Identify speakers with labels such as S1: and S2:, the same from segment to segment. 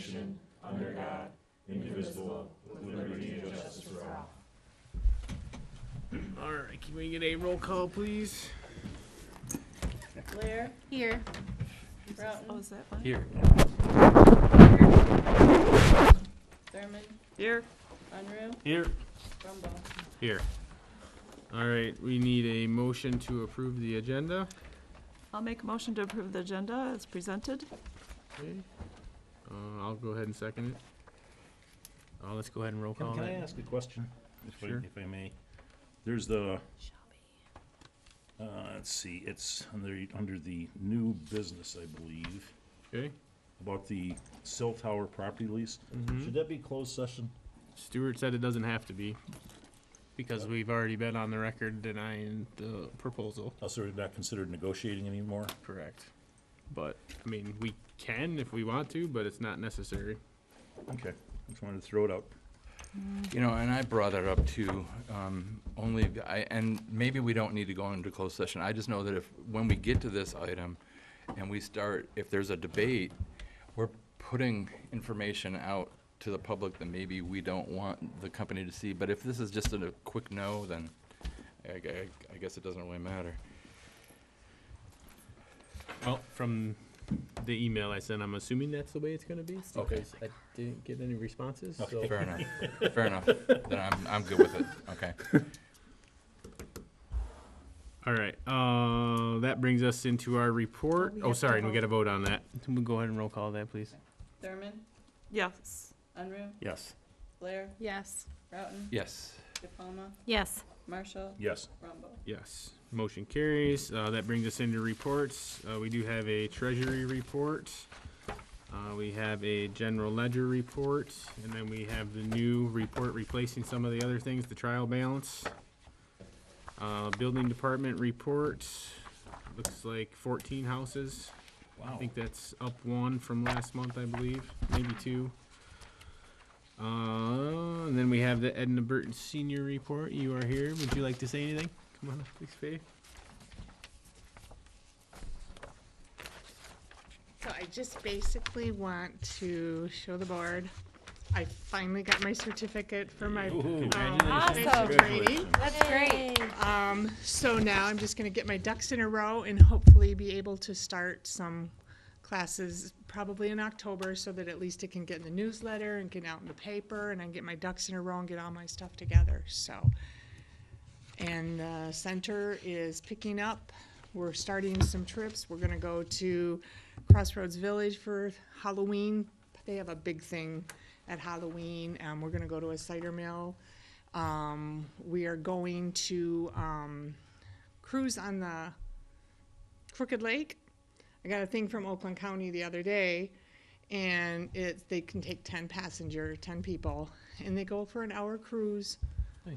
S1: nation, under God, indivisible, with liberty and justice for all.
S2: All right, can we get a roll call, please?
S3: Blair,
S4: Here.
S3: Broughton,
S4: Oh, is that one?
S5: Here.
S3: Thurman,
S4: Here.
S3: Unruh,
S2: Here.
S3: Rumble.
S2: Here. All right, we need a motion to approve the agenda.
S4: I'll make a motion to approve the agenda as presented.
S2: Okay. I'll go ahead and second it. Let's go ahead and roll call
S6: Can I
S2: that.
S6: ask a question,
S2: Sure.
S6: if I may? There's the, let's see, it's under the new business, I believe,
S2: Okay.
S6: about the cell tower property lease.
S2: Mhm.
S6: Should that be closed session?
S2: Stuart said it doesn't have to be, because we've already been on the record denying the proposal.
S6: Also, we're not considered negotiating anymore?
S2: Correct. But, I mean, we can if we want to, but it's not necessary.
S6: Okay, just wanted to throw it out.
S5: You know, and I brought that up too, and maybe we don't need to go into closed session. I just know that when we get to this item and we start, if there's a debate, we're putting information out to the public that maybe we don't want the company to see. But if this is just a quick no, then I guess it doesn't really matter.
S2: Well, from the email I sent, I'm assuming that's the way it's gonna be.
S5: Okay.
S2: Because I didn't get any responses,
S6: Okay.
S2: so.
S5: Fair enough. Fair enough. Then I'm good with it. Okay.
S2: All right, that brings us into our report.
S4: Oh, we
S2: Oh,
S4: have to
S2: sorry, we
S4: vote.
S2: gotta vote on that. Can we go ahead and roll call that, please?
S3: Thurman,
S4: Yes.
S3: Unruh,
S6: Yes.
S3: Blair,
S4: Yes.
S3: Broughton,
S5: Yes.
S3: DePalma,
S4: Yes.
S3: Marshall,
S6: Yes.
S3: Rumble.
S2: Yes, motion carries. That brings us into reports. We do have a treasury report. We have a general ledger report, and then we have the new report replacing some of the other things, the trial balance. Building department report, looks like 14 houses. I
S6: Wow.
S2: think that's up one from last month, I believe, maybe two. And then we have the Edinburgh senior report. You are here. Would you like to say anything? Come on up, please, Faye.
S7: So I just basically want to show the board, I finally got my certificate for my
S4: Awesome.
S7: training.
S4: That's great.
S7: So now I'm just gonna get my ducks in a row and hopefully be able to start some classes probably in October so that at least it can get in the newsletter and get out in the paper and I can get my ducks in a row and get all my stuff together, so. And the center is picking up. We're starting some trips. We're gonna go to Crossroads Village for Halloween. They have a big thing at Halloween. We're gonna go to a cider mill. We are going to cruise on the Crooked Lake. I got a thing from Oakland County the other day, and they can take 10 people, and they go for an hour cruise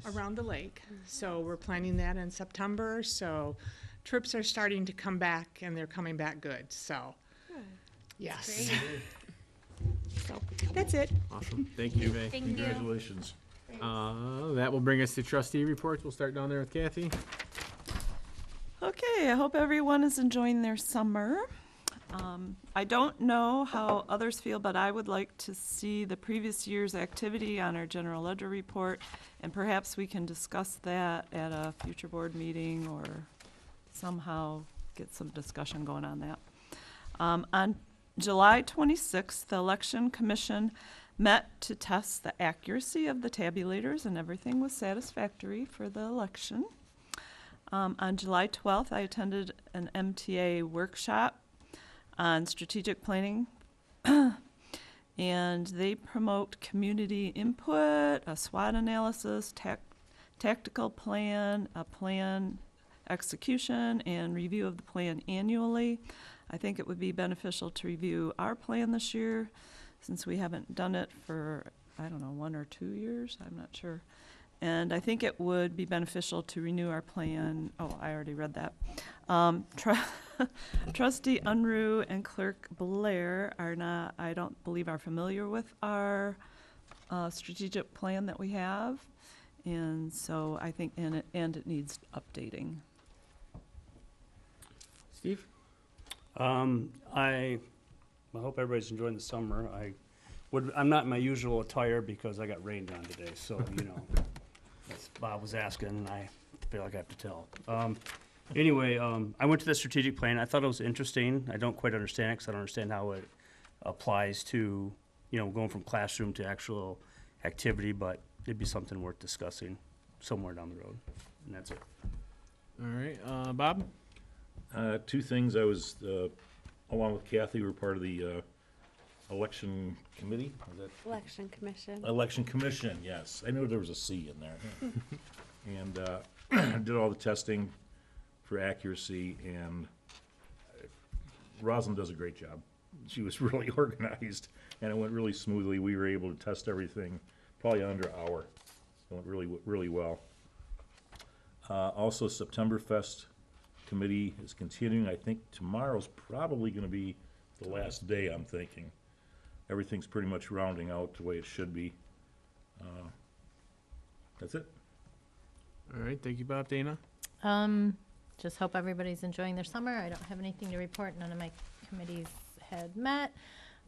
S7: around the lake. So we're planning that in September. So trips are starting to come back, and they're coming back good. So, yes. So that's it.
S2: Awesome. Thank you, Faye.
S6: Congratulations.
S2: That will bring us to trustee reports. We'll start down there with Kathy.
S4: Okay, I hope everyone is enjoying their summer. I don't know how others feel, but I would like to see the previous year's activity on our general ledger report, and perhaps we can discuss that at a future board meeting or somehow get some discussion going on that. On July 26th, the Election Commission met to test the accuracy of the tabulators, and everything was satisfactory for the election. On July 12th, I attended an MTA workshop on strategic planning, and they promote community input, a SWOT analysis, tactical plan, a plan execution, and review of the plan annually. I think it would be beneficial to review our plan this year, since we haven't done it for, I don't know, 1 or 2 years, I'm not sure. And I think it would be beneficial to renew our plan. Oh, I already read that. Trustee Unruh and Clerk Blair I don't believe are familiar with our strategic plan that we have. And so I think, and it needs updating.
S2: Steve?
S1: I hope everybody's enjoying the summer. I
S8: I'm not in my usual attire because I got rained on today, so, you know, that's, Bob was asking, and I feel like I have to tell. Anyway, I went to the strategic plan. I thought it was interesting. I don't quite understand it because I don't understand how it applies to, you know, going from classroom to actual activity, but it'd be something worth discussing somewhere down the road, and that's it.
S2: All right, Bob?
S6: Two things. I was, along with Kathy, we were part of the election committee. Was that
S9: Election Commission.
S6: Election Commission? Yes, I knew there was a C in there. And did all the testing for accuracy, and Rosalind does a great job. She was really organized, and it went really smoothly. We were able to test everything probably under an hour. It went really, really well. Also, September Fest committee is continuing. I think tomorrow's probably going to be the last day, I'm thinking. Everything's pretty much rounding out the way it should be. That's it.
S2: All right, thank you, Bob. Dana?
S10: Just hope everybody's enjoying their summer. I don't have anything to report. None of my committees had met.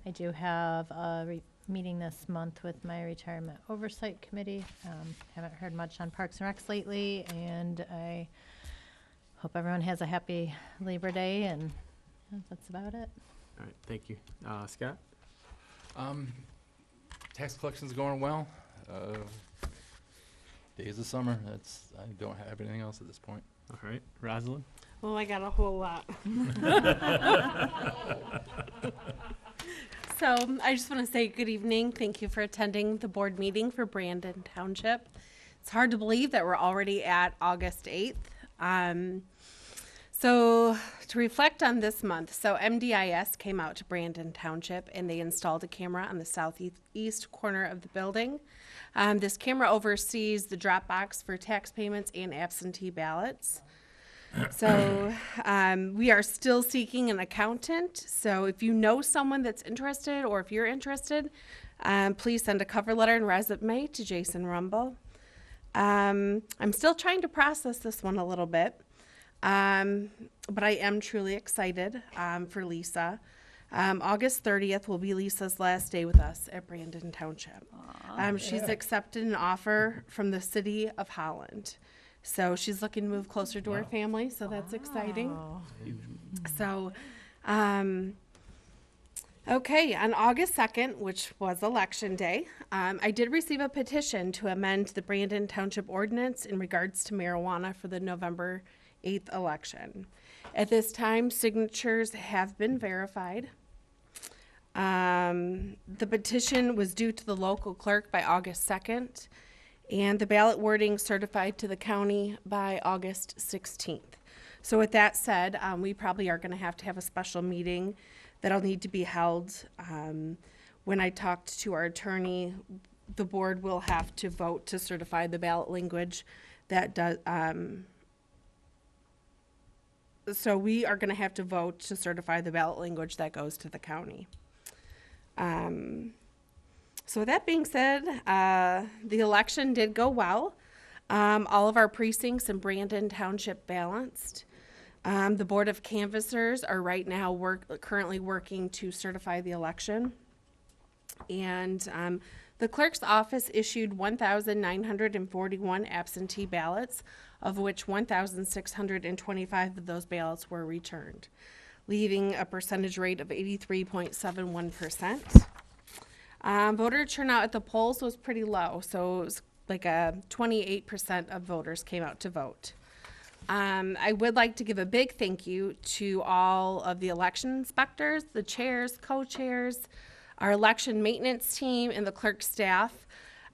S10: I do have a meeting this month with my retirement oversight committee. Haven't heard much on Parks and Recs lately, and I hope everyone has a happy Labor Day, and that's about it.
S2: All right, thank you. Scott?
S5: Tax collection's going well. Days of summer, I don't have anything else at this point.
S2: All right, Rosalind?
S9: Oh, I got a whole lot. So I just want to say good evening. Thank you for attending the board meeting for Brandon Township. It's hard to believe that we're already at August 8th. So to reflect on this month, so MDIS came out to Brandon Township and they installed a camera on the southeast corner of the building. This camera oversees the drop box for tax payments and absentee ballots. So we are still seeking an accountant. So if you know someone that's interested, or if you're interested, please send a cover letter and resume to Jason Rumble. I'm still trying to process this one a little bit, but I am truly excited for Lisa. August 30th will be Lisa's last day with us at Brandon Township. She's accepted an offer from the city of Holland. So she's looking to move closer to her family, so that's exciting. So, okay, on August 2nd, which was Election Day, I did receive a petition to amend the Brandon Township Ordinance in regards to marijuana for the November 8th election. At this time, signatures have been verified. The petition was due to the local clerk by August 2nd, and the ballot wording certified to the county by August 16th. So with that said, we probably are going to have a special meeting that'll need to be held. When I talked to our attorney, the board will have to vote to certify the ballot language that does. So we are going to have to vote to certify the ballot language that goes to the county. So with that being said, the election did go well. All of our precincts in Brandon Township balanced. The Board of Canvassers are right now currently working to certify the election. And the clerk's office issued 1,941 absentee ballots, of which 1,625 of those ballots were returned, leaving a percentage rate of 83.71%. Voter turnout at the polls was pretty low, so it was like 28% of voters came out to vote. I would like to give a big thank you to all of the election inspectors, the chairs, co-chairs, our election maintenance team, and the clerk staff.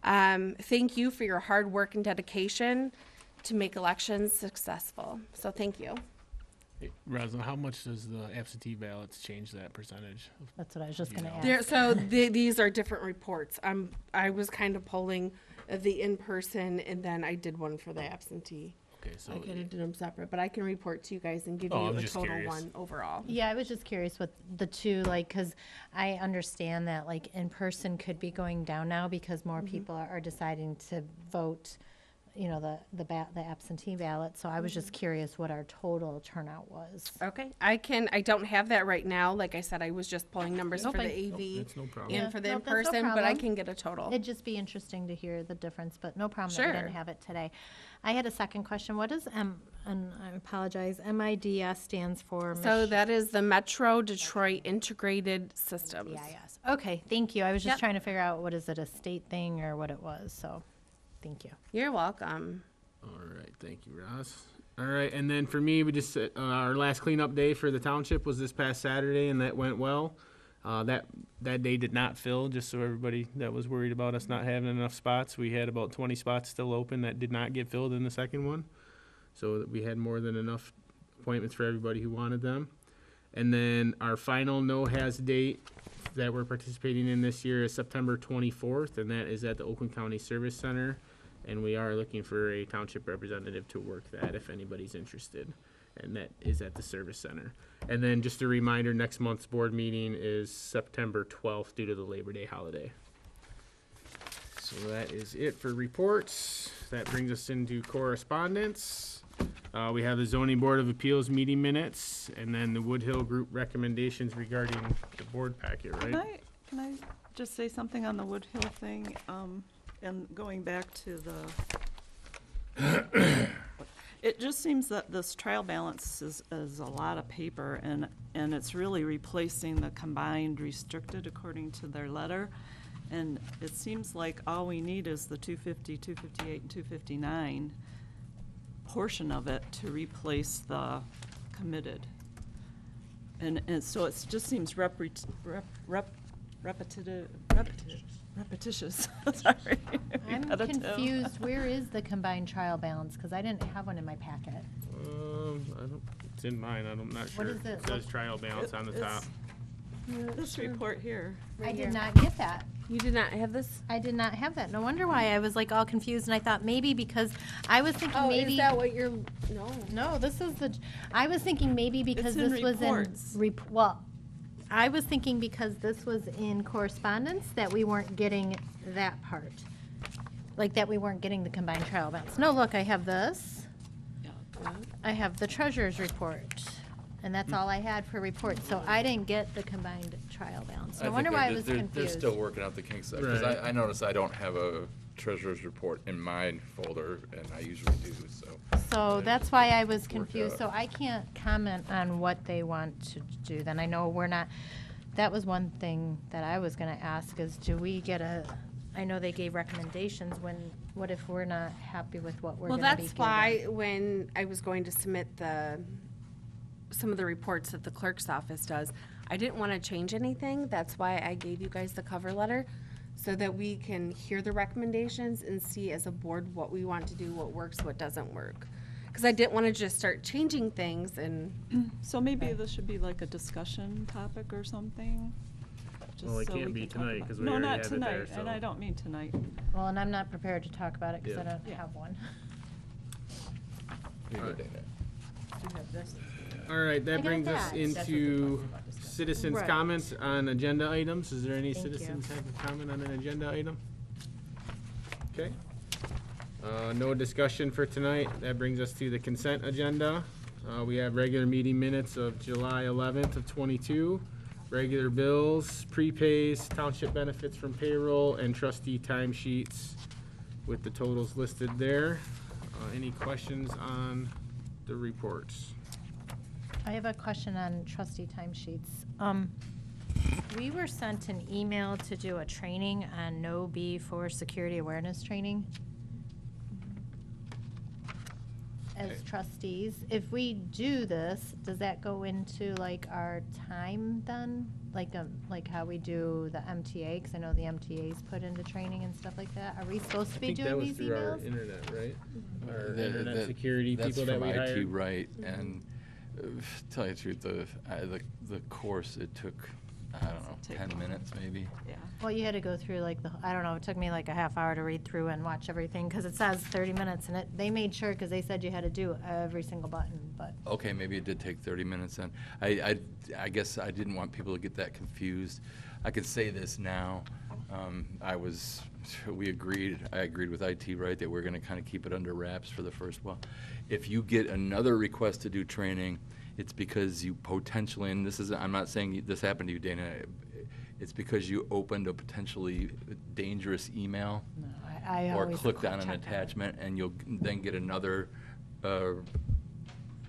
S9: Thank you for your hard work and dedication to make elections successful. So thank you.
S2: Hey, Rosalind, how much does the absentee ballots change that percentage?
S10: That's what I was just going to ask.
S9: These are different reports. I was kind of polling the in-person, and then I did one for the absentee.
S2: Okay, so
S9: I kind of did them separate, but I can report to you guys and give
S2: Oh,
S9: you
S2: I'm
S9: a
S2: just
S9: total
S2: curious.
S9: one overall.
S10: Yeah, I was just curious with the two, like, because I understand that, like, in person could be going down now because more people are deciding to vote you know, the absentee ballot, so I was just curious what our total turnout was.
S9: Okay, I don't have that right now. Like I said, I was just pulling numbers for the AV
S2: That's no problem.
S10: Yeah,
S9: and for the
S10: nope, that's no
S9: in-person, but I
S10: problem.
S9: can get a total.
S10: It'd just be interesting to hear the difference, but no problem that we
S9: Sure.
S10: didn't have it today. I had a second question. What does and I apologize, MIDS stands for?
S9: So that is the Metro Detroit Integrated Systems.
S10: BIS. Okay, thank you. I was just
S9: Yep.
S10: trying to figure out what is it, a state thing or what it was, so, thank you.
S9: You're welcome.
S2: All right, thank you, Ross. All right, and then for me, we just, our last cleanup day for the township was this past Saturday, and that went well. That day did not fill, just so everybody that was worried about us not having enough spots. We had about 20 spots still open that did not get filled in the second one. So that we had more than enough appointments for everybody who wanted them. And then our final no-has date that we're participating in this year is September 24th, and that is at the Oakland County Service Center. And we are looking for a township representative to work that if anybody's interested. And that is at the Service Center. And then just a reminder, next month's board meeting is September 12th due to the Labor Day holiday. So that is it for reports. That brings us into correspondence. We have the Zoning Board of Appeals meeting minutes, and then the Woodhill Group recommendations regarding the board packet, right?
S4: Can I just say something on the Woodhill thing? And going back to the, it just seems that this trial balance is a lot of paper, and it's really replacing the combined restricted according to their letter. And it seems like all we need is the 250, 258, and 259 portion of it to replace the committed. And so it just seems repetitious. Sorry.
S10: I'm
S4: Repetitive.
S10: confused, where is the combined trial balance? Because I didn't have one in my packet.
S2: It's in mine, I'm not sure.
S10: What is it?
S2: It says trial balance on the top.
S4: This report here.
S10: I
S9: here.
S10: did not get that.
S9: You did not have this?
S10: I did not have that. No wonder why I was like all confused, and I thought maybe because I was thinking maybe.
S9: Is that what you're, no.
S10: No, this is I was thinking maybe because
S4: It's in
S10: this was
S4: reports.
S10: in, well, I was thinking because this was in correspondence that we weren't getting that part. Like that we weren't getting the combined trial balance. No, look, I have this. I have the treasurer's report, and that's all I had for reports. So I didn't get the combined trial balance. No wonder why I was
S5: They're
S10: confused.
S5: still working out the kinks, because
S2: Right.
S5: I noticed I don't have a treasurer's report in my folder, and I usually do, so.
S10: So that's why I was
S5: Worked
S10: confused.
S5: out.
S10: So I can't comment on what they want to do. Then I know we're not, that was one thing that I was gonna ask is do we get I know they gave recommendations what if we're not happy with what we're
S9: Well,
S10: gonna be
S9: that's
S10: given?
S9: why when I was going to submit some of the reports that the clerk's office does, I didn't want to change anything. That's why I gave you guys the cover letter, so that we can hear the recommendations and see as a board what we want to do, what works, what doesn't work. Because I didn't want to just start changing things and,
S4: So maybe this should be like a discussion topic or something? just
S2: Well, it
S4: so
S2: can't
S4: we
S2: be
S4: can talk
S2: tonight,
S4: about-
S2: 'cause we
S4: No,
S2: already
S4: not
S2: have it
S4: tonight,
S2: there,
S4: and
S2: so-
S4: I don't mean tonight.
S10: Well, and I'm not prepared to talk about it because I
S2: Yeah.
S10: don't have one.
S5: You're good, Dana.
S2: All right,
S10: I
S2: that
S10: got
S2: brings us
S10: that.
S2: into citizens'
S4: Right.
S2: comments on agenda items. Is there any
S10: Thank you.
S2: citizens have a comment on an agenda item? Okay. No discussion for tonight. That brings us to the consent agenda. We have regular meeting minutes of July 11th of '22, regular bills, prepays, township benefits from payroll, and trustee timesheets with the totals listed there. Any questions on the reports?
S10: I have a question on trustee timesheets. We were sent an email to do a training on No B for security awareness training as
S2: Okay.
S10: trustees. If we do this, does that go into like our time then? Like how we do the MTA, because I know the MTA's put into training and stuff like that. Are we supposed to be doing these
S2: I think that was through our
S10: emails?
S2: internet, right? Our
S5: The-
S2: internet
S5: the-
S2: security
S5: that's
S2: people that
S5: from
S2: we
S5: IT,
S2: hired.
S5: right, and tell you the truth, the course it took, I don't know,
S4: Take
S5: 10
S4: long.
S5: minutes maybe.
S4: Yeah.
S10: Well, you had to go through like I don't know, it took me like a half hour to read through and watch everything, because it says 30 minutes, and they made sure, because they said you had to do every single button, but.
S5: Okay, maybe it did take 30 minutes then. I guess I didn't want people to get that confused. I could say this now. I agreed with IT, right, that we're gonna kind of keep it under wraps for the first while. If you get another request to do training, it's because you potentially, and I'm not saying this happened to you, Dana, it's because you opened a potentially dangerous email
S10: No, I
S5: or
S10: always
S5: clicked on an
S10: check it.
S5: attachment, and you'll then get another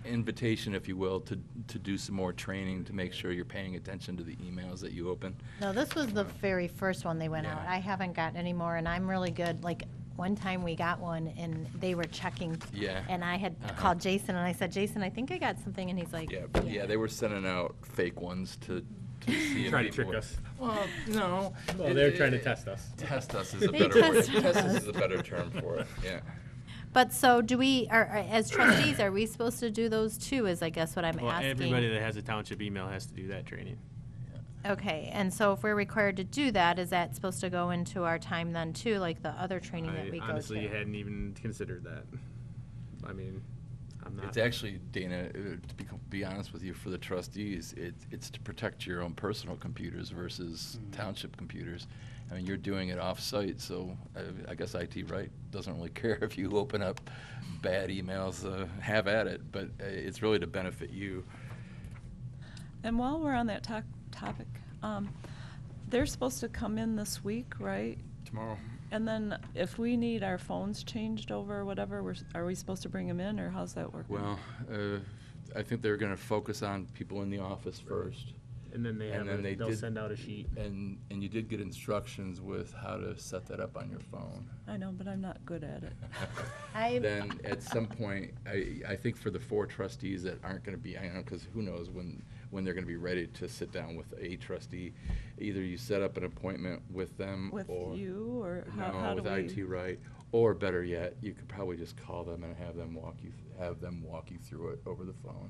S5: invitation, if you will, to do some more training to make sure you're paying attention to the emails that you open.
S10: No, this was the very first one they went out.
S5: Yeah.
S10: I haven't gotten any more, and I'm really good. Like, one time we got one, and they were checking.
S5: Yeah.
S10: And I had
S5: Uh-huh.
S10: called Jason, and I said, Jason, I think I got something, and he's like,
S5: Yeah, they were sending out fake ones to see if
S2: Trying to
S5: people
S2: trick
S5: were-
S2: us.
S5: Well, no.
S2: Well, they're trying to test us.
S5: Test us is a
S10: They
S5: better word.
S10: test
S5: Test us
S10: us.
S5: is a better term for it, yeah.
S10: But so do we, as trustees, are we supposed to do those too, is I guess what I'm
S2: Well,
S10: asking?
S2: everybody that has a township email has to do that training.
S10: Okay, and so if we're required to do that, is that supposed to go into our time then too, like the other training that we go to?
S2: Honestly hadn't even considered that. I mean, I'm not.
S5: It's actually, Dana, to be honest with you, for the trustees, it's to protect your own personal computers versus township computers. I mean, you're doing it off-site, so I guess IT, right, doesn't really care if you open up bad emails, have at it, but it's really to benefit you.
S4: And while we're on that topic, they're supposed to come in this week, right?
S5: Tomorrow.
S4: And then if we need our phones changed over or whatever, are we supposed to bring them in, or how's that working?
S5: Well, I think they're gonna focus on people in the office first.
S2: And then they'll send out a sheet.
S5: And you did get instructions with how to set that up on your phone.
S4: I know, but I'm not good at it.
S5: Then at some point, I think for the 4 trustees that aren't gonna be, I don't know, because who knows when they're gonna be ready to sit down with a trustee, either you set up an appointment with them
S4: With
S5: or.
S4: you, or how
S5: No,
S4: do
S5: with
S4: we?
S5: IT, right, or better yet, you could probably just call them and have them walk you through it over the phone.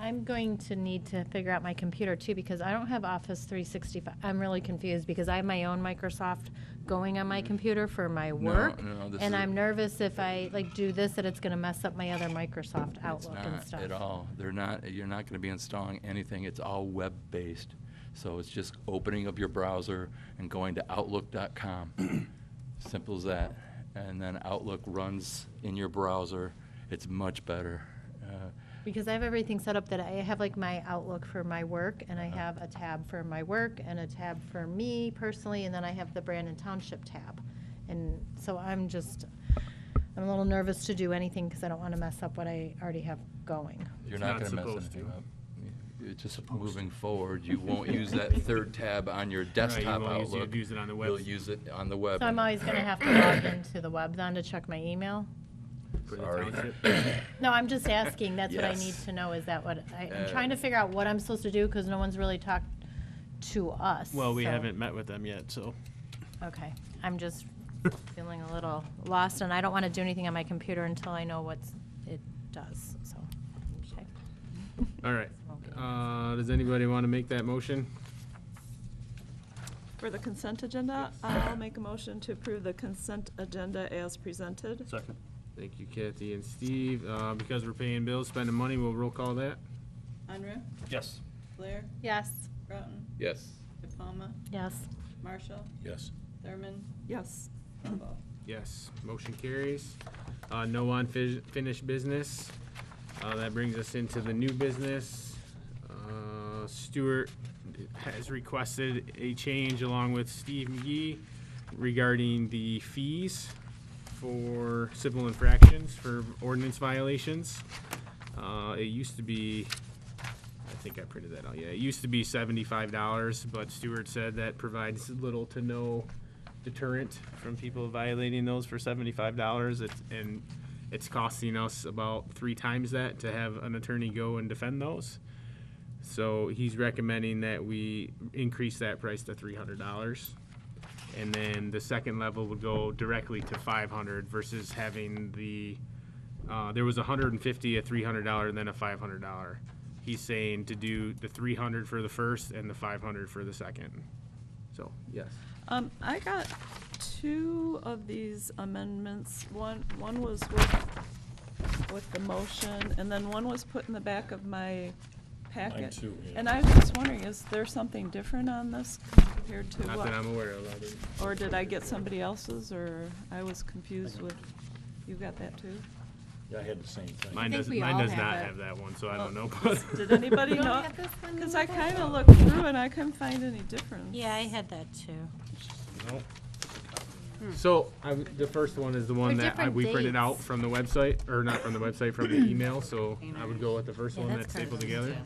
S10: I'm going to need to figure out my computer too, because I don't have Office 365. I'm really confused because I have my own Microsoft going on my computer for my work.
S5: No, this
S10: And
S5: is-
S10: I'm nervous if I like do this, that it's gonna mess up my other Microsoft Outlook and
S5: It's
S10: stuff.
S5: not at all. You're not gonna be installing anything. It's all web-based. So it's just opening up your browser and going to outlook.com. Simple as that. And then Outlook runs in your browser. It's much better.
S10: Because I have everything set up that I have like my Outlook for my work, and I
S5: Uh-huh.
S10: have a tab for my work and a tab for me personally, and then I have the Brandon Township tab. And so I'm a little nervous to do anything because I don't want to mess up what I already have going.
S5: You're
S2: It's
S5: not
S2: not
S5: gonna mess
S2: supposed
S5: anything
S2: to.
S5: up. It's just moving forward. You won't use that third tab on your desktop
S2: won't
S5: Outlook.
S2: use it on the web.
S5: You'll use it on the web.
S10: So I'm always gonna have to log into the web then to check my email?
S2: For the
S5: Sorry.
S2: township.
S10: No, I'm just asking, that's what I need
S5: Yes.
S10: to know, is that what, I'm
S5: Uh,
S10: trying to figure out what I'm supposed to do, because no one's really talked to us.
S2: Well, we
S10: so-
S2: haven't met with them yet, so.
S10: Okay, I'm just feeling a little lost, and I don't want to do anything on my computer until I know what it does, so. Okay.
S2: All right. Does anybody want to make that motion?
S4: For the consent agenda, I'll make a motion to approve the consent agenda as presented.
S8: Second.
S2: Thank you, Kathy and Steve. Because we're paying bills, spending money, we'll roll call that.
S3: Unruh,
S8: Yes.
S3: Blair,
S10: Yes.
S3: Broughton,
S5: Yes.
S3: DePalma,
S10: Yes.
S3: Marshall,
S6: Yes.
S3: Thurman,
S4: Yes.
S3: Brumbault.
S2: Yes, motion carries. No unfinished business. That brings us into the new business. Stuart has requested a change along with Steve McGee regarding the fees for civil infractions for ordinance violations. It used to be, I think I printed that out, yeah, it used to be $75, but Stuart said that provides little to no deterrent from people violating those for $75. And it's costing us about 3 times that to have an attorney go and defend those. So he's recommending that we increase that price to $300. And then the second level would go directly to $500 versus having there was $150, a $300, and then a $500. he's saying to do the 300 for the first and the 500 for the second. So, yes.
S4: I got two of these amendments. One was with the motion, and then one was put in the back of my packet.
S6: Mine too, yeah.
S4: And I was just wondering, is there something different on this compared to
S2: Not
S4: what?
S2: that I'm aware of. I didn't-
S4: Or did I get somebody else's, or I was confused with, you got that too?
S6: Yeah, I had the same thing.
S2: Mine
S9: think
S2: does,
S9: we
S2: mine
S9: all
S2: does
S9: have
S2: not
S9: it.
S2: have that one, so I
S4: Well,
S2: don't know. But
S4: Did anybody
S9: You don't
S4: know?
S9: have this one?
S4: Because I kind of looked through and I couldn't find any difference.
S10: Yeah, I had that too.
S2: So, the first one is the one
S10: They're
S2: that
S10: different
S2: we printed out
S10: dates.
S2: from the website, or not from the website, from the email, so I would go with the first
S10: Yeah,
S2: one
S10: that's
S2: that's stapled
S10: kind of
S2: together.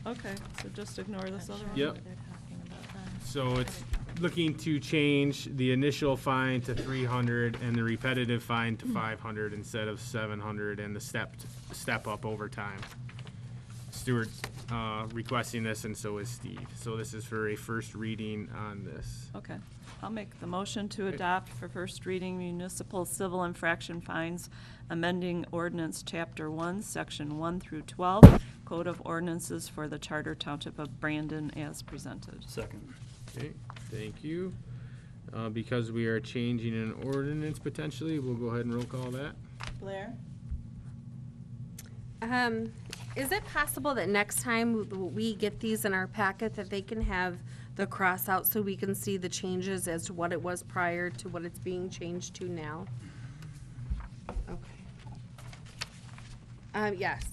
S4: Okay, so just ignore this other one?
S2: Yep.
S10: They're talking about that.
S2: So it's looking to change the initial fine to 300 and the repetitive fine to 500 instead of 700 and the step up over time. Stuart requesting this, and so is Steve. So this is for a first reading on this.
S4: Okay. I'll make the motion to adopt for first reading municipal civil infraction fines, amending ordinance chapter 1, section 1 through 12, Code of Ordinances for the Charter Township of Brandon as presented.
S8: Second.
S2: Okay, thank you. Because we are changing an ordinance potentially, we'll go ahead and roll call that.
S3: Blair?
S9: Is it possible that next time we get these in our packet, that they can have the cross out so we can see the changes as to what it was prior to what it's being changed to now? Okay. Yes.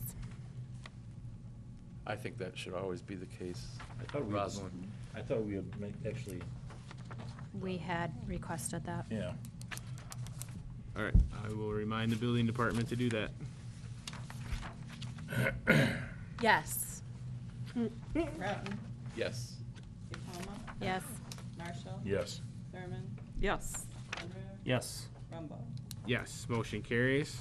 S5: I think that should always be the case.
S6: I thought we had actually,
S10: We had requested that.
S6: yeah.
S2: All right, I will remind the building department to do that.
S9: Yes.
S3: Broughton?
S5: Yes.
S3: Palma?
S10: Yes.
S3: Marshall?
S6: Yes.
S3: Thurman?
S4: Yes.
S3: Unruh?
S8: Yes.
S3: Rumble?
S2: Yes, motion carries.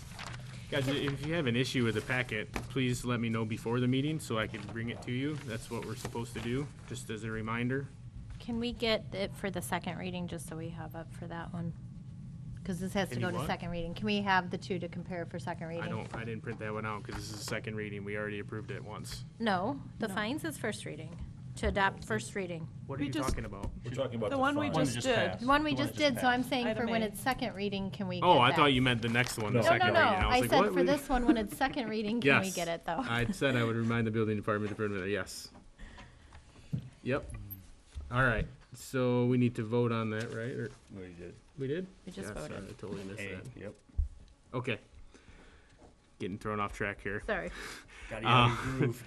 S2: Guys, if you have an issue with the packet, please let me know before the meeting so I can bring it to you. That's what we're supposed to do, just as a reminder.
S10: Can we get it for the second reading, just so we have it for that one? Because this has to
S2: Any
S10: go to
S2: what?
S10: second reading. Can we have the two to compare for second reading?
S2: I didn't print that one out because this is a second reading. We already approved it once.
S10: No, the
S4: No.
S10: fines is first reading, to adopt first reading.
S2: What are
S4: We
S2: you
S4: just-
S2: talking about?
S6: We're talking about
S4: The
S6: the
S4: one we
S6: fine.
S8: One
S4: just
S8: that
S4: did.
S8: passed.
S10: The one we
S8: The one
S10: just
S8: that just
S10: did, so I'm
S8: passed.
S10: saying for
S4: Item
S10: when
S4: A.
S10: it's second reading, can we get
S2: Oh, I
S10: that?
S2: thought you meant the next one, the
S6: No.
S10: No,
S2: second
S10: no,
S2: reading.
S10: no,
S2: was
S10: I
S2: like,
S10: said
S2: what?
S10: for this one, when it's second reading, can we
S2: Yes.
S10: get it, though?
S2: I said I would remind the building department to print it, yes. Yep. All right, so we need to vote on that, right? Or,
S8: We did.
S2: we did?
S10: We just
S2: Yeah, sorry,
S10: voted.
S2: I totally missed
S8: A,
S2: that.
S8: yep.
S2: Okay. Getting thrown off track here.
S10: Sorry.
S8: Got you out of your groove.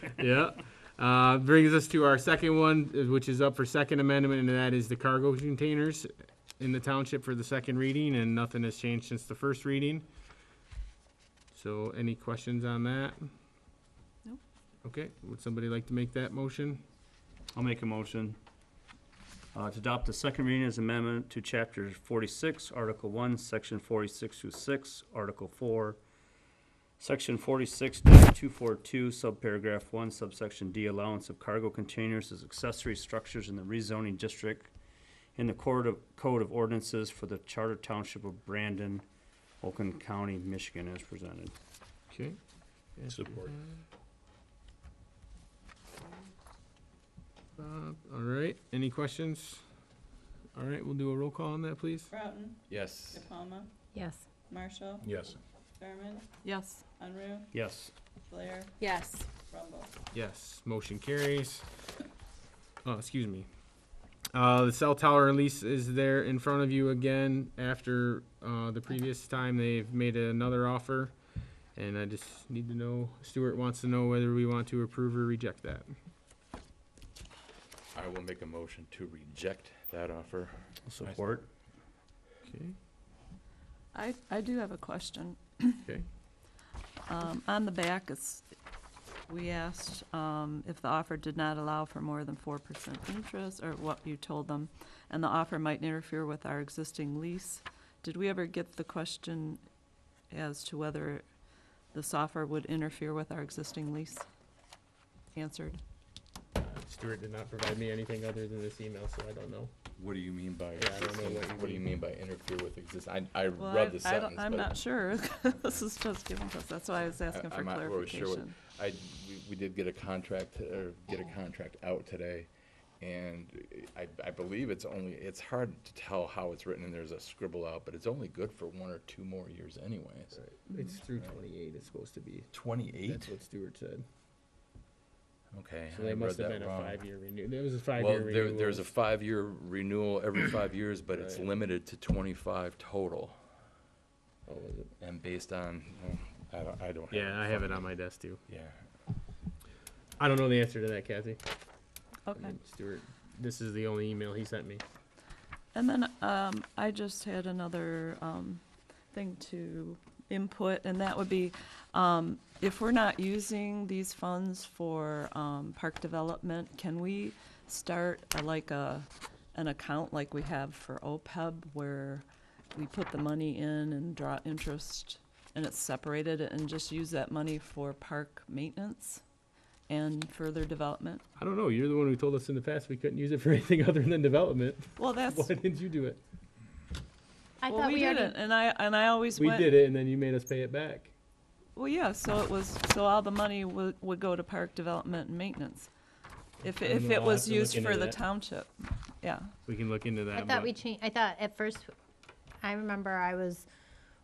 S2: Yeah. Brings us to our second one, which is up for second amendment, and that is the cargo containers in the township for the second reading, and nothing has changed since the first reading. So any questions on that?
S4: Nope.
S2: Okay, would somebody like to make that motion?
S8: I'll make a motion to adopt the second reading as amendment to Chapter 46, Article 1, Section 46 through 6, Article 4, Section 46-242, subparagraph 1, subsection D, allowance of cargo containers as accessory structures in the rezoning district in the Code of Ordinances for the Charter Township of Brandon, Oakland County, Michigan, as presented.
S2: Okay.
S6: Support.
S2: All right, any questions? All right, we'll do a roll call on that, please.
S3: Broughton?
S5: Yes.
S3: Palma?
S10: Yes.
S3: Marshall?
S6: Yes.
S3: Thurman?
S4: Yes.
S3: Unruh?
S8: Yes.
S3: Blair?
S9: Yes.
S3: Rumble?
S2: Yes, motion carries. Oh, excuse me. The cell tower lease is there in front of you again after, the previous time they've made another offer. And I just need to know, Stuart wants to know whether we want to approve or reject that.
S5: I will make a motion to reject that offer.
S8: Support.
S2: Okay,
S4: I do have a question.
S2: okay.
S4: On the back, we asked if the offer did not allow for more than 4% interest, or what you told them, and the offer might interfere with our existing lease. Did we ever get the question as to whether this offer would interfere with our existing lease answered?
S2: Stuart did not provide me anything other than this email, so I don't know.
S5: What do you mean by
S2: Yeah, I don't know
S5: existing?
S2: what you
S5: mean by interfere with existing? I
S4: Well,
S5: read the sentence,
S4: I'm
S5: but
S4: not sure. This is just given to us. That's why I was asking for
S5: I'm not really sure what,
S4: clarification.
S5: we did get a contract, or get a contract out today, and I believe it's hard to tell how it's written, and there's a scribble out, but it's only good for 1 or 2 more years anyways.
S2: It's through 28, it's supposed to be.
S5: 28?
S2: That's what Stuart said.
S5: Okay.
S2: So
S5: I
S2: there must
S5: read
S2: have
S5: that
S2: been a
S5: wrong.
S2: 5-year renew, there was a 5-year
S5: Well,
S2: renewal.
S5: there's a 5-year renewal every 5 years, but it's
S2: Right.
S5: limited to 25 total.
S2: Oh, was it?
S5: And based on, I don't have.
S2: Yeah, I have it on my desk too.
S5: Yeah.
S2: I don't know the answer to that, Kathy.
S4: Okay.
S2: Stuart, this is the only email he sent me.
S4: And then I just had another thing to input, and that would be, if we're not using these funds for park development, can we start an account like we have for OPEB, where we put the money in and draw interest, and it's separated, and just use that money for park maintenance and further development?
S2: I don't know, you're the one who told us in the past we couldn't use it for anything other than development.
S4: Well, that's,
S2: Why didn't you do it?
S10: I
S4: well,
S10: thought
S4: we
S10: we already,
S4: didn't, and I always
S2: We
S4: went.
S2: did it and then you made us pay it back.
S4: Well, yeah, so all the money would go to park development and maintenance. If
S2: I don't know,
S4: it
S2: I'll
S4: was
S2: have to look
S4: used
S2: into
S4: for the
S2: that.
S4: township, yeah.
S2: We can look into that.
S10: I thought
S2: but-
S10: we changed, I thought at first, I remember I was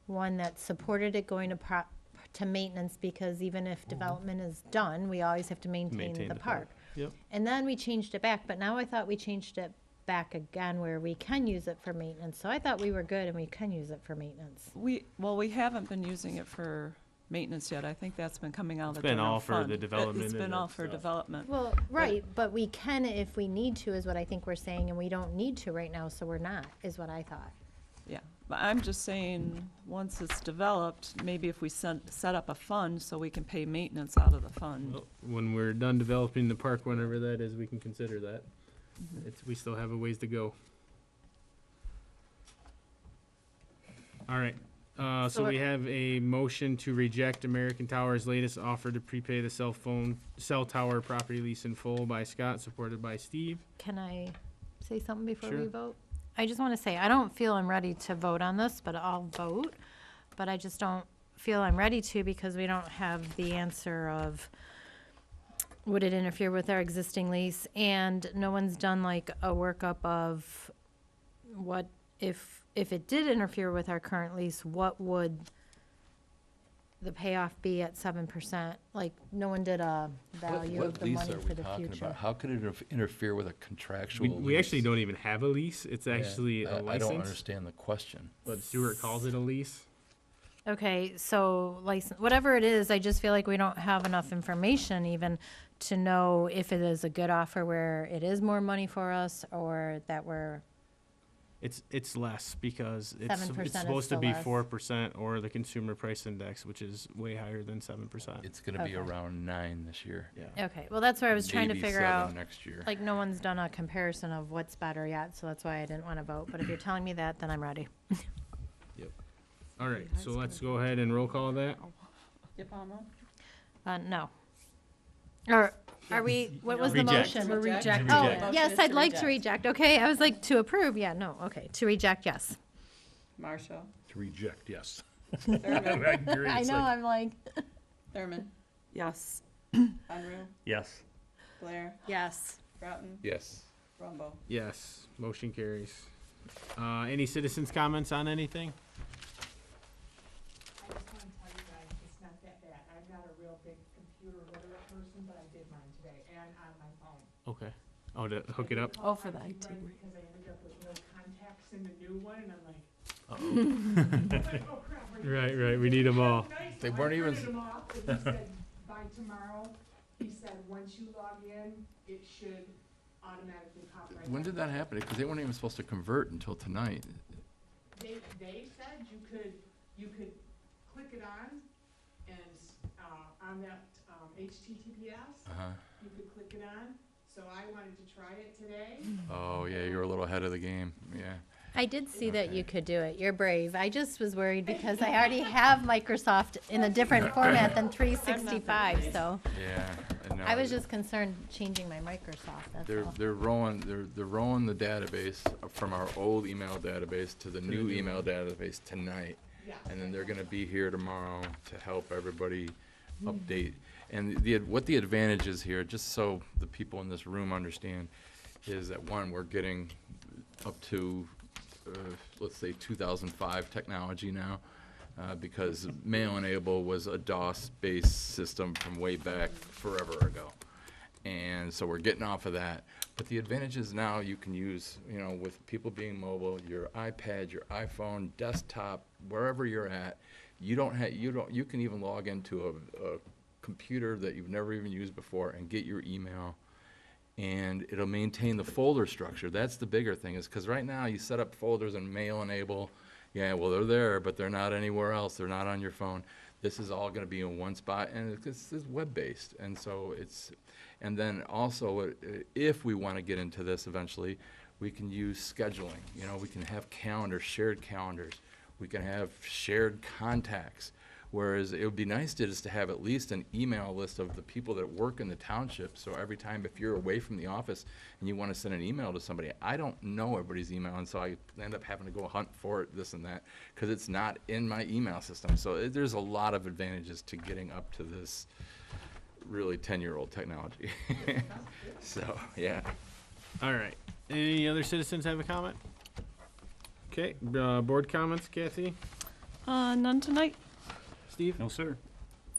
S10: one that supported it going to maintenance, because even if development is done, we always have to maintain the park.
S2: Yep.
S10: And then we changed it back, but now I thought we changed it back again where we can use it for maintenance. So I thought we were good and we can use it for maintenance.
S4: We haven't been using it for maintenance yet. I think that's been coming out of
S2: It's
S4: the
S2: been
S4: general
S2: all for
S4: fund.
S2: the development
S4: It's
S2: and
S4: been
S2: that
S4: all for
S2: stuff.
S4: development.
S10: Well, right, but we can if we need to, is what I think we're saying, and we don't need to right now, so we're not, is what I thought.
S4: Yeah, but I'm just saying, once it's developed, maybe if we set up a fund so we can pay maintenance out of the fund.
S2: Well, when we're done developing the park, whenever that is, we can consider that. We still have a ways to go. All right, so
S10: So
S2: we have a motion to reject American Tower's latest offer to prepay the cell tower property lease in full by Scott, supported by Steve.
S10: Can I say something before we
S2: Sure.
S10: vote? I just want to say, I don't feel I'm ready to vote on this, but I'll vote. But I just don't feel I'm ready to, because we don't have the answer of, would it interfere with our existing lease? And no one's done like a workup of what, if it did interfere with our current lease, what would the payoff be at 7%? Like, no one did a value of the money for the future.
S5: How could it interfere with a contractual lease?
S2: We actually don't even have a lease. It's
S5: Yeah,
S2: actually a
S5: I don't
S2: license,
S5: understand the question.
S2: but Stuart calls it a lease.
S10: Okay, so license, whatever it is, I just feel like we don't have enough information even to know if it is a good offer where it is more money for us, or that we're,
S2: It's less because
S10: 7%
S2: it's
S10: is
S2: supposed to
S10: still
S2: be
S10: less.
S2: 4% or the consumer price index, which is way higher than 7%.
S5: It's gonna be
S10: Okay.
S5: around 9 this year.
S2: Yeah.
S10: okay, well, that's where I was trying to
S5: Maybe
S10: figure
S5: 7
S10: out.
S5: next year.
S10: Like, no one's done a comparison of what's better yet, so that's why I didn't want to vote. But if you're telling me that, then I'm ready.
S2: All right, so let's go ahead and roll call that.
S3: DePalma?
S10: No. Or, are we, what was the
S2: Reject.
S10: motion?
S3: We're rejecting.
S10: Oh,
S3: Motion
S10: yes,
S3: is
S10: I'd
S3: to
S10: like to
S3: reject.
S10: reject. Okay, I was like, to approve, yeah, no, okay, to reject, yes.
S3: Marshall?
S6: To reject, yes.
S3: Thurman?
S6: I agree.
S10: I
S6: It's
S10: know,
S6: like-
S10: I'm like,
S3: Thurman?
S4: Yes.
S3: Unruh?
S8: Yes.
S3: Blair?
S10: yes.
S3: Broughton?
S5: Yes.
S3: Rumble?
S2: Yes, motion carries. Any citizens' comments on anything?
S7: I just want to tell you guys, it's not that bad. I'm not a real big computer literate person, but I did mine today and on my phone.
S2: Okay. Oh, to hook it up?
S10: Oh, for that
S7: Keep
S10: too.
S7: running Because I ended up with no contacts in the new one, and I'm like, oh crap.
S2: Right, we need them all.
S7: Nice.
S5: They
S7: I
S5: weren't even
S7: printed 'em off, and he said, by tomorrow, he said, once you log in, it should automatically pop right
S5: When
S7: up.
S5: did that happen? Because they weren't even supposed to convert until tonight.
S7: They said you could click it on, and, on that, HTTPS,
S5: Uh-huh.
S7: you could click it on, so I wanted to try it today.
S5: Oh, yeah, you're a little ahead of the game, yeah.
S10: I did see that you could do it. You're brave. I just was worried because I already have Microsoft in a different format than 365, so.
S5: Yeah, no,
S10: I was just concerned changing my Microsoft, that's all.
S5: They're rolling the database from our old email database to the new email database tonight. And then they're gonna be here tomorrow to help everybody update. And what the advantage is here, just so the people in this room understand, is that one, we're getting up to, let's say 2005 technology now, because Mail Enable was a DOS-based system from way back forever ago. And so we're getting off of that. But the advantage is now you can use, with people being mobile, your iPad, your iPhone, desktop, wherever you're at, you can even log into a computer that you've never even used before and get your email, and it'll maintain the folder structure. That's the bigger thing, is because right now you set up folders in Mail Enable. Yeah, well, they're there, but they're not anywhere else. They're not on your phone. This is all going to be in one spot, and it's web-based. And so and then also, if we want to get into this eventually, we can use scheduling. We can have calendars, shared calendars. We can have shared contacts. Whereas it would be nice to have at least an email list of the people that work in the township. So every time if you're away from the office and you want to send an email to somebody, I don't know everybody's email, and so I end up having to go hunt for it, this and that, because it's not in my email system. So there's a lot of advantages to getting up to this really 10-year-old technology. So, yeah.
S2: All right. Any other citizens have a comment? Okay, board comments, Kathy,
S4: None tonight?
S2: Steve,
S8: No, sir.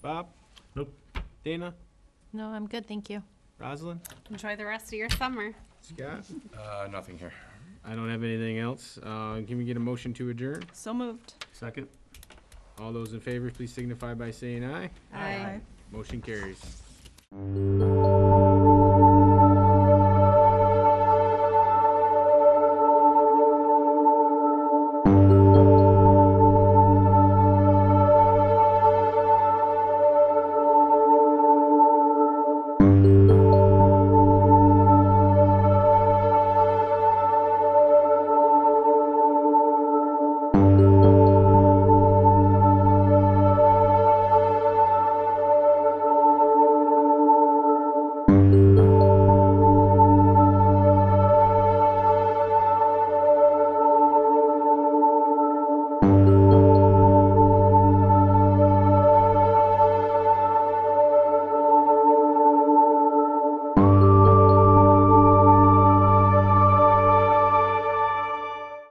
S2: Bob,
S6: Nope.
S2: Dana,
S10: No, I'm good, thank you.
S2: Rosalind,
S9: Enjoy the rest of your summer.
S2: Scott.
S5: Nothing here.
S2: I don't have anything else. Can we get a motion to adjourn?
S4: So moved.
S8: Second?
S2: All those in favor, please signify by saying aye.
S9: Aye.
S2: Motion carries.